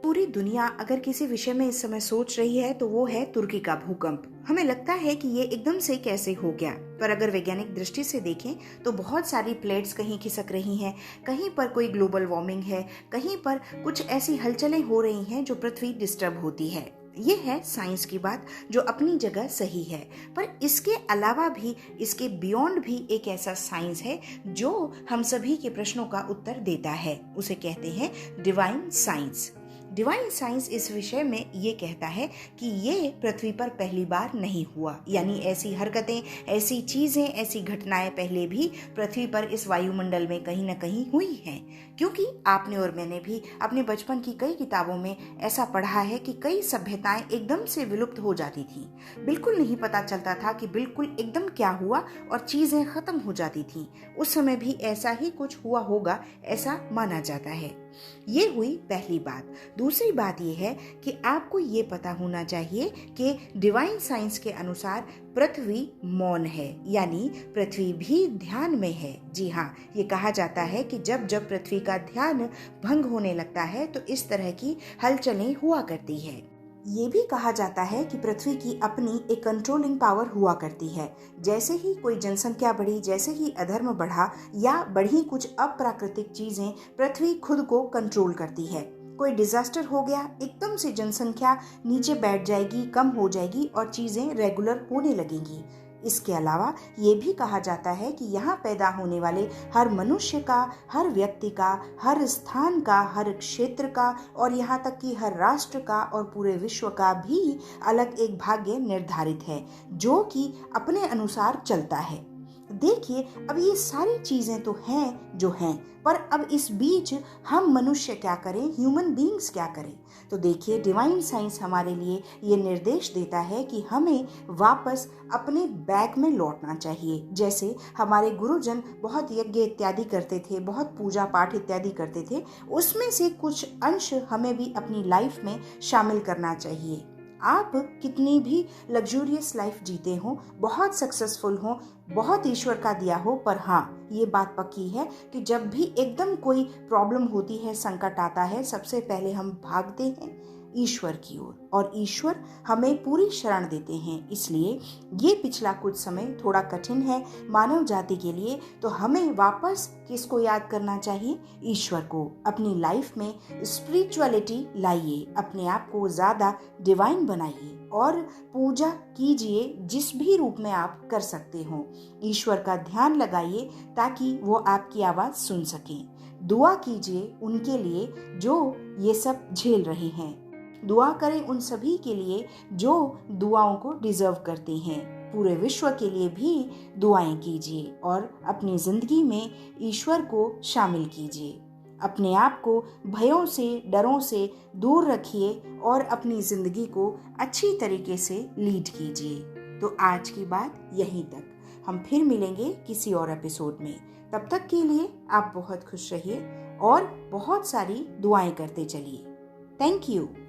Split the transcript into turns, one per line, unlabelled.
पूरी दुनिया अगर किसी विषय में इस समय सोच रही है तो वो है तुर्की का भूकंप। हमें लगता है कि ये एकदम से कैसे हो गया, पर अगर वैज्ञानिक दृष्टि से देखें तो बहुत सारी प्लेट्स कहीं खिसक रही हैं, कहीं पर कोई ग्लोबल वार्मिंग है, कहीं पर कुछ ऐसी हलचलें हो रही हैं जो पृथ्वी डिस्टर्ब होती है। ये है साइंस की बात जो अपनी जगह सही है, पर इसके अलावा भी, इसके बियॉन्ड भी एक ऐसा साइंस है जो हम सभी के प्रश्नों का उत्तर देता है। उसे कहते हैं डिवाइन साइंस। डिवाइन साइंस इस विषय में ये कहता है कि ये पृथ्वी पर पहली बार नहीं हुआ, यानी ऐसी हरकतें, ऐसी चीजें, ऐसी घटनाएं पहले भी पृथ्वी पर इस वायुमंडल में कहीं न कहीं हुई हैं। क्योंकि आपने और मैंने भी अपने बचपन की कई किताबों में ऐसा पढ़ा है कि कई सभ्यताएं एकदम से विलुप्त हो जाती थीं। बिल्कुल नहीं पता चलता था कि बिल्कुल एकदम क्या हुआ और चीजें खत्म हो जाती थीं। उस समय भी ऐसा ही कुछ हुआ होगा, ऐसा माना जाता है। ये हुई पहली बात। दूसरी बात यह है कि आपको ये पता होना चाहिए कि डिवाइन साइंस के अनुसार पृथ्वी मौन है, यानी पृथ्वी भी ध्यान में है। जी हाँ, ये कहा जाता है कि जब जब पृथ्वी का ध्यान भंग होने लगता है तो इस तरह की हलचलें हुआ करती है। ये भी कहा जाता है कि पृथ्वी की अपनी एक कंट्रोलिंग पावर हुआ करती है। जैसे ही कोई जनसंख्या बढ़ी, जैसे ही अधर्म बढ़ा या बढ़ी कुछ अप्राकृतिक चीजें, पृथ्वी खुद को कंट्रोल करती है। कोई डिजास्टर हो गया, एकदम से जनसंख्या नीचे बैठ जाएगी, कम हो जाएगी और चीजें रेगुलर होने लगेंगी। इसके अलावा ये भी कहा जाता है कि यहाँ पैदा होने वाले हर मनुष्य का, हर व्यक्ति का, हर स्थान का, हर क्षेत्र का और यहाँ तक कि हर राष्ट्र का और पूरे विश्व का भी अलग एक भाग्य निर्धारित है जो कि अपने अनुसार चलता है। देखिए, अब ये सारी चीजें तो हैं जो हैं, पर अब इस बीच हम मनुष्य क्या करें, ह्यूमन बीइंग्स क्या करें? तो देखिए, डिवाइन साइंस हमारे लिए ये निर्देश देता है कि हमें वापस अपने बैक में लौटना चाहिए। जैसे हमारे गुरुजन बहुत यज्ञ इत्यादि करते थे, बहुत पूजा पाठ इत्यादि करते थे, उसमें से कुछ अंश हमें भी अपनी लाइफ में शामिल करना चाहिए। आप कितनी भी लग्जूरियस लाइफ जीते हो, बहुत सक्सेसफुल हो, बहुत ईश्वर का दिया हो, पर हाँ, ये बात पक्की है कि जब भी एकदम कोई प्रॉब्लम होती है, संकट आता है, सबसे पहले हम भागते हैं ईश्वर की ओर और ईश्वर हमें पूरी शरण देते हैं। इसलिए ये पिछला कुछ समय थोड़ा कठिन है मानव जाति के लिए, तो हमें वापस किसको याद करना चाहिए? ईश्वर को। अपनी लाइफ में स्पिरिचुअलिटी लाइए, अपने आप को ज्यादा डिवाइन बनाइए और पूजा कीजिए जिस भी रूप में आप कर सकते हो। ईश्वर का ध्यान लगाइए ताकि वो आपकी आवाज सुन सकें। दुआ कीजिए उनके लिए जो ये सब झेल रहे हैं। दुआ करें उन सभी के लिए जो दुआओं को डिजर्व करते हैं। पूरे विश्व के लिए भी दुआएं कीजिए और अपनी जिंदगी में ईश्वर को शामिल कीजिए। अपने आप को भयों से, डरों से दूर रखिए और अपनी जिंदगी को अच्छी तरीके से लीड कीजिए। तो आज की बात यहीं तक। हम फिर मिलेंगे किसी और एपिसोड में। तब तक के लिए आप बहुत खुश रहिए और बहुत सारी दुआएं करते चलिए। Thank you.